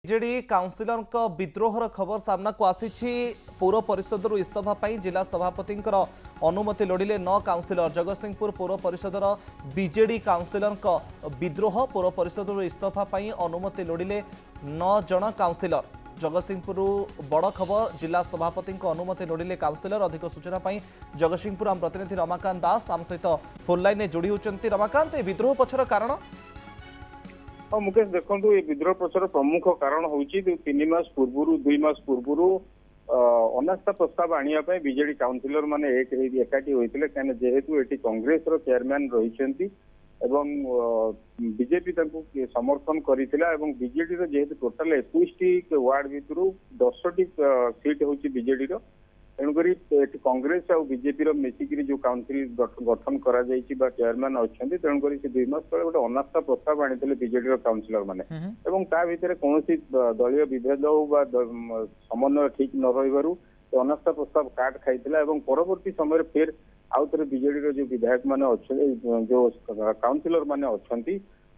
BJD କାଉନସିଲରଙ୍କ ବିଦ୍ରୋହର ଖବର ସାମ୍ନାକୁ ଆସିଛି। ପୌର ପରିଷଦରୁ ଇସ୍ତଫା ପାଇଁ ଜିଲ୍ଲା ସଭାପତିଙ୍କର ଅନୁମତି ଲୋଡ଼ିଲେ 9 କାଉନସିଲର। ଜଗତସିଂହପୁର ପୌର ପରିଷଦର ବିଜେଡି କାଉନସିଲରଙ୍କ ବିଦ୍ରୋହ। ପୌର ପରିଷଦରୁ ଇସ୍ତଫା ପାଇଁ ଅନୁମତି ଲୋଡ଼ିଲେ 9 ଜଣ କାଉନସିଲର। ଜଗତସିଂହପୁର ବଡ଼ ଖବର, ଜିଲ୍ଲା ସଭାପତିଙ୍କ ଅନୁମତି ଲୋଡ଼ିଲେ କାଉନସିଲର। ଅଧିକ ସୂଚନା ପାଇଁ ଜଗତସିଂହପୁର ଆମ ପ୍ରତିନିଧି ରମାକାନ୍ତ ଦାସ ଆମ ସହିତ ଫୋନ୍ ଲାଇନରେ ଯୋଡ଼ି होउचंती। रमाकांत, ए विद्रोह पछर कारण? हाँ मुकेश, देखो ये विद्रोह पछर प्रमुख कारण हूँ 3 मास पूर्व 2 मास पूर्व अनास्था प्रस्ताव आने बीजेडी काउनसिलर माने एकाठी होते कहीं जेहेतु ये कांग्रेस चेयरमैन रही बीजेपी समर्थन करथिला बीजेडी जेहेतु टोटाल 21 वार्ड भितर 10टी सीट हूँ बीजेडी तेणुक कांग्रेस और बीजेपी मिसिक जो काउनसिल गठन करा चेयरमैन अच्छा तेणुक 2 मास तले गोटे अनास्था प्रस्ताव आनी बीजेडी काउनसिलर मैंने भितर कौन दलीय विभेद हो समन्वय ठीक न रही अनास्था प्रस्ताव काट खाई परवर्ती समय फिर आउ थे बीजेडी जो विधायक मैंने जो काउनसिलर मैंने अच्छा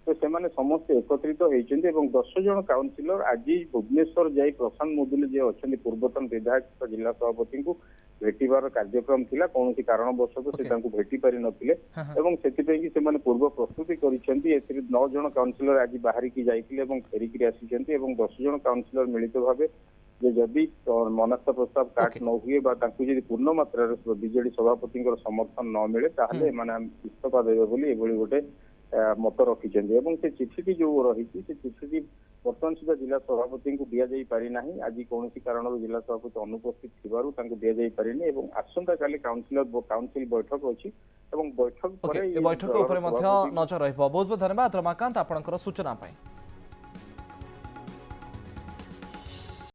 तो से समस्त एकत्रित होती 10 जन काउनसिलर आज भुवनेश्वर जाई प्रशांत मुदुली जे अच्छा पूर्वतन विधायक जिला सभापति को भेटार कार्यक्रम थिला कौन कारणवश से भेटी पारि नथिले से पूर्व प्रस्तुति कर 9 जन काउनसिलर आज बाहर की जाइए फेरिकी आसी 10 जन काउनसिलर मिलित भाव जदि अनास्था प्रस्ताव काट न हुए पूर्ण मात्रा बीजेडी सभापति समर्थन न मिले ताहले इस्तीफा देवे बोली गोटे मत रखिंट से चिठी जो रही चिठी बर्तमान सुधा जिला सभापति को दि जा पारि आज कौन कारण जिला सभापति अनुपस्थित थी दि पारिनी आसंता काली काउनसिल बैठक अच्छी बैठक नजर रहा। बहुत बहुत धन्यवाद रमाकांत आपंकर सूचना।